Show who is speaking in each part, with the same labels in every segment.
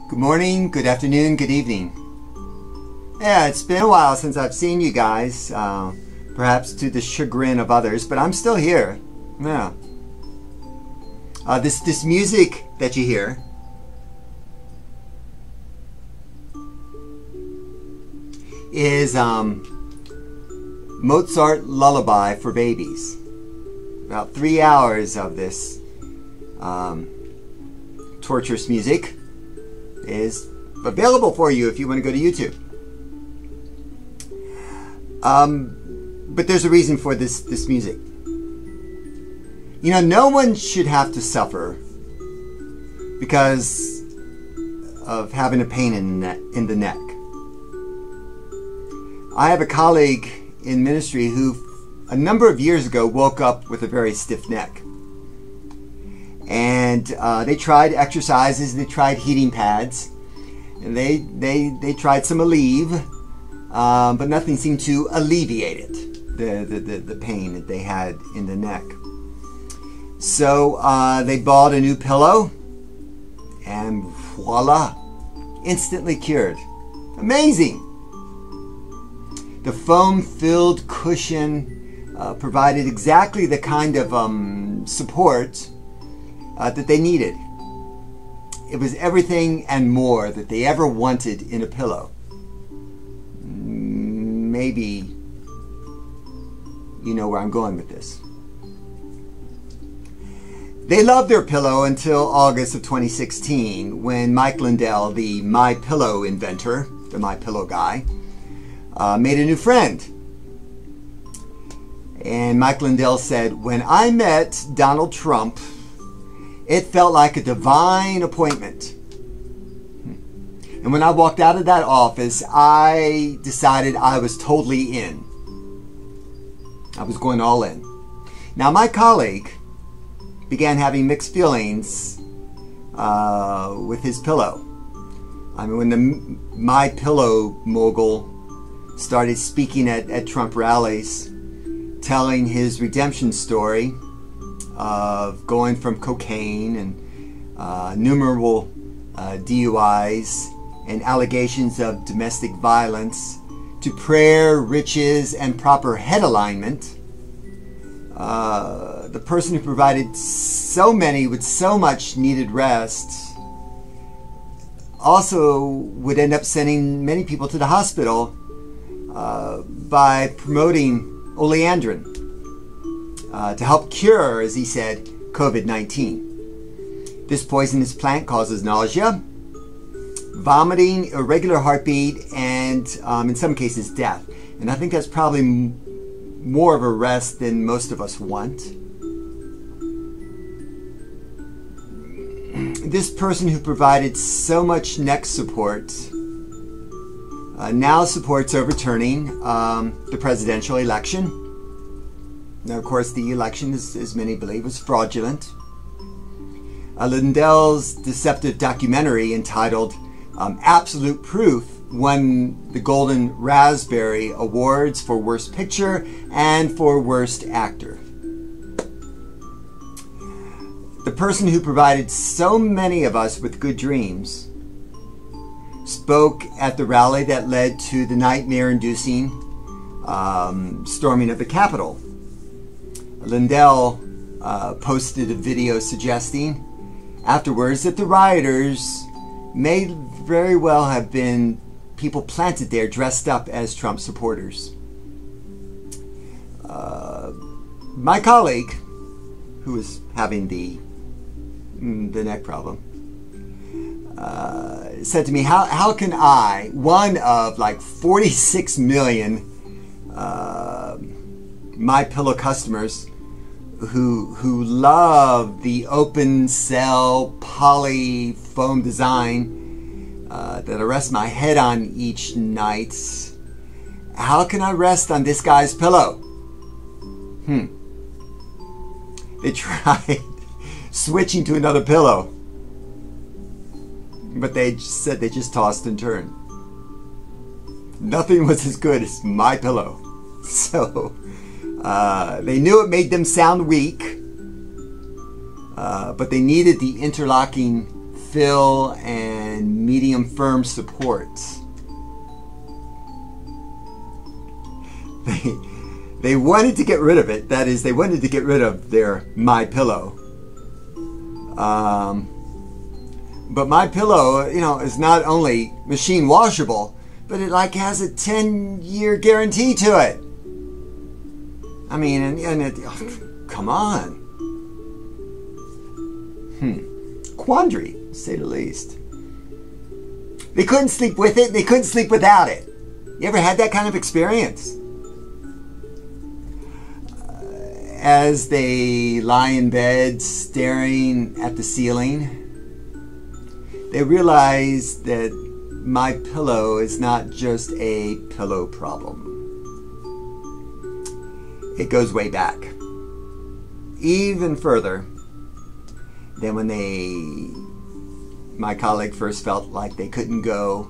Speaker 1: Good morning, good afternoon, good evening. Yeah, it's been a while since I've seen you guys, perhaps to the chagrin of others, but I'm still here. Yeah. This music that you hear is Mozart Lullaby for Babies. About 3 hours of this torturous music is available for you if you want to go to YouTube. But there's a reason for this music. You know, no one should have to suffer because of having a pain in the neck. I have a colleague in ministry who a number of years ago woke up with a very stiff neck. And they tried exercises, they tried heating pads, and they tried some Aleve, but nothing seemed to alleviate it, the pain that they had in the neck. So they bought a new pillow, and voila, instantly cured. Amazing! The foam-filled cushion provided exactly the kind of support that they needed. It was everything and more that they ever wanted in a pillow. Maybe you know where I'm going with this. They loved their pillow until August of 2016 when Mike Lindell, the MyPillow inventor, the MyPillow guy, made a new friend. And Mike Lindell said, "When I met Donald Trump, it felt like a divine appointment. And when I walked out of that office, I decided I was totally in. I was going all in." Now, my colleague began having mixed feelings with his pillow. I mean, when the MyPillow mogul started speaking at Trump rallies, telling his redemption story of going from cocaine and innumerable DUIs and allegations of domestic violence to prayer, riches, and proper head alignment, the person who provided so many with so much needed rest also would end up sending many people to the hospital by promoting oleandrin to help cure, as he said, COVID-19. This poisonous plant causes nausea, vomiting, irregular heartbeat, and in some cases death. And I think that's probably more of a rest than most of us want. This person who provided so much neck support now supports overturning the presidential election. Now, of course, the election, as many believe, was fraudulent. Lindell's deceptive documentary entitled Absolute Proof won the Golden Raspberry Awards for Worst Picture and for Worst Actor. The person who provided so many of us with good dreams spoke at the rally that led to the nightmare-inducing storming of the Capitol. Lindell posted a video suggesting afterwards that the rioters may very well have been people planted there dressed up as Trump supporters. My colleague, who was having the neck problem, said to me, how can I, one of like 46 million MyPillow customers who love the open cell poly foam design that I rest my head on each night, how can I rest on this guy's pillow? They tried switching to another pillow, but they said they just tossed and turned. Nothing was as good as MyPillow. So they knew it made them sound weak, but they needed the interlocking fill and medium firm support. They wanted to get rid of it. That is, they wanted to get rid of their MyPillow. But MyPillow, is not only machine washable, but it like has a 10-year guarantee to it. I mean, and it, come on. Quandary, to say the least. They couldn't sleep with it, and they couldn't sleep without it. You ever had that kind of experience? As they lie in bed staring at the ceiling, they realize that MyPillow is not just a pillow problem. It goes way back. Even further than when my colleague first felt like they couldn't go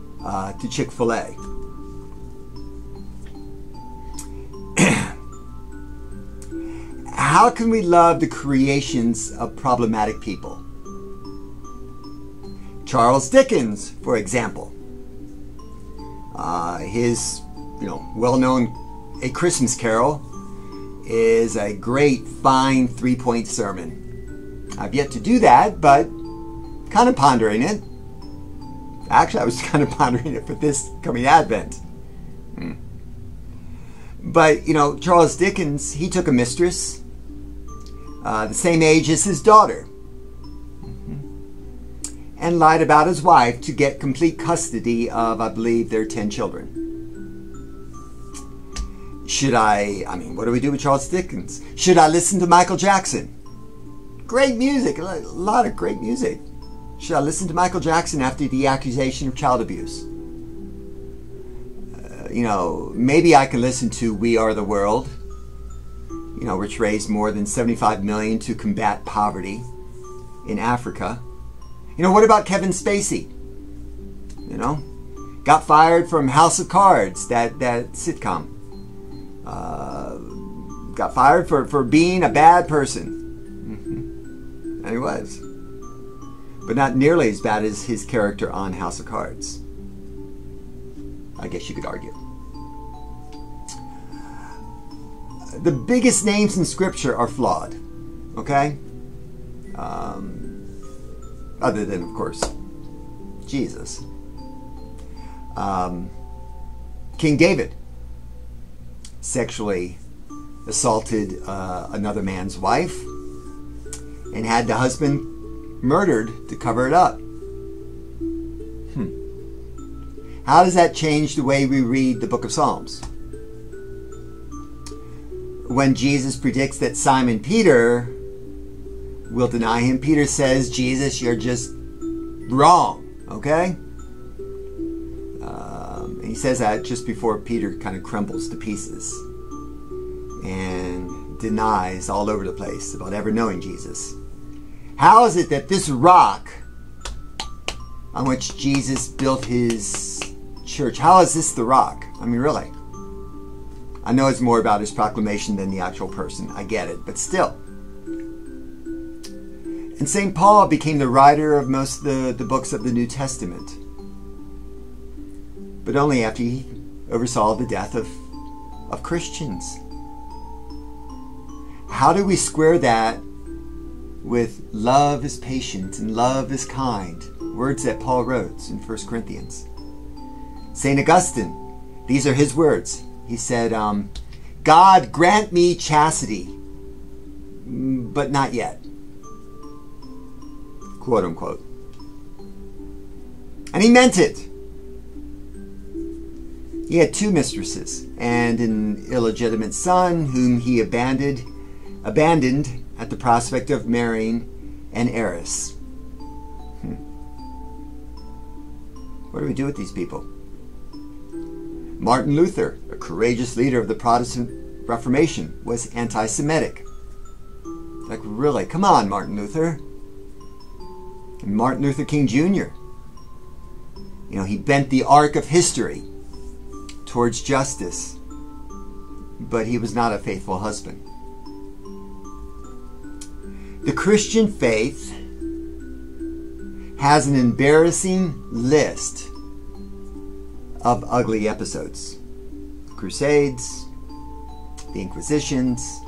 Speaker 1: to Chick-fil-A. How can we love the creations of problematic people? Charles Dickens, for example. His, well-known A Christmas Carol is a great, fine, 3-point sermon. I've yet to do that, but kind of pondering it. Actually, I was kind of pondering it for this coming Advent. But, Charles Dickens, he took a mistress, the same age as his daughter, and lied about his wife to get complete custody of, I believe, their 10 children. What do we do with Charles Dickens? Should I listen to Michael Jackson? Great music, a lot of great music. Should I listen to Michael Jackson after the accusation of child abuse? Maybe I can listen to We Are the World, which raised more than $75 million to combat poverty in Africa. What about Kevin Spacey? Got fired from House of Cards, that sitcom. Got fired for being a bad person. And he was. But not nearly as bad as his character on House of Cards. I guess you could argue. The biggest names in Scripture are flawed. Okay? Other than, of course, Jesus. King David sexually assaulted another man's wife and had the husband murdered to cover it up. How does that change the way we read the book of Psalms? When Jesus predicts that Simon Peter will deny him, Peter says, Jesus, you're just wrong, okay? He says that just before Peter kind of crumbles to pieces and denies all over the place about ever knowing Jesus. How is it that this rock on which Jesus built his church, how is this the rock? I mean, really? I know it's more about his proclamation than the actual person. I get it, but still. And St. Paul became the writer of most of the books of the New Testament, but only after he oversaw the death of Christians. How do we square that with love is patient and love is kind? Words that Paul wrote in 1 Corinthians. St. Augustine, these are his words. He said, God grant me chastity, but not yet. Quote unquote. And he meant it. He had 2 mistresses and an illegitimate son whom he abandoned at the prospect of marrying an heiress. What do we do with these people? Martin Luther, a courageous leader of the Protestant Reformation, was anti-Semitic. Like, really? Come on, Martin Luther. And Martin Luther King Jr. He bent the arc of history towards justice, but he was not a faithful husband. The Christian faith has an embarrassing list of ugly episodes. Crusades, the Inquisitions,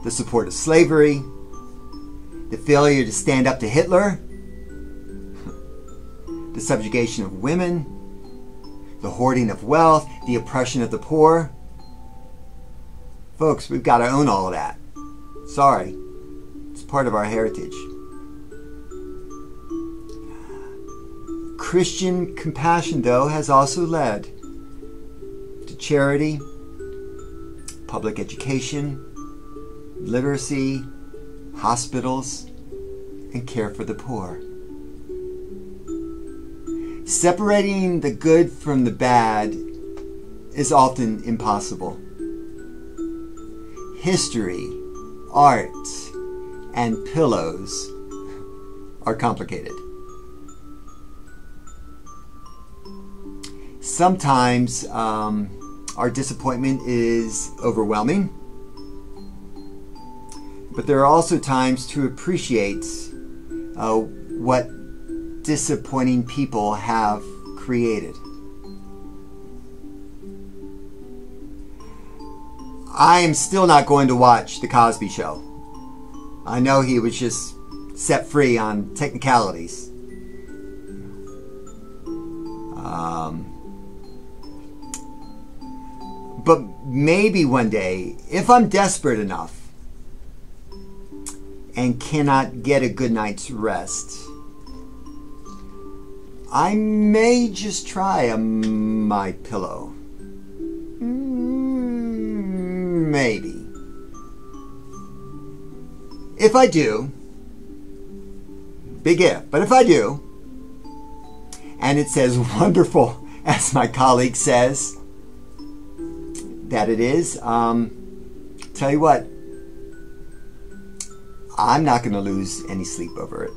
Speaker 1: the support of slavery, the failure to stand up to Hitler, the subjugation of women, the hoarding of wealth, the oppression of the poor. Folks, we've got to own all of that. Sorry, it's part of our heritage. Christian compassion, though, has also led to charity, public education, literacy, hospitals, and care for the poor. Separating the good from the bad is often impossible. History, art, and pillows are complicated. Sometimes our disappointment is overwhelming, but there are also times to appreciate what disappointing people have created. I am still not going to watch The Cosby Show. I know he was just set free on technicalities. But maybe one day, if I'm desperate enough and cannot get a good night's rest, I may just try a My Pillow. Maybe. If I do, big if, but if I do, and it says wonderful, as my colleague says that it is, tell you what, I'm not going to lose any sleep over it.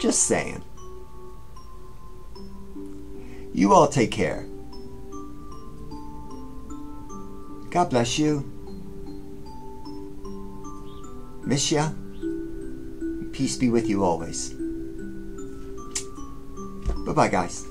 Speaker 1: Just saying. You all take care. God bless you. Miss ya. Peace be with you always. Bye-bye, guys.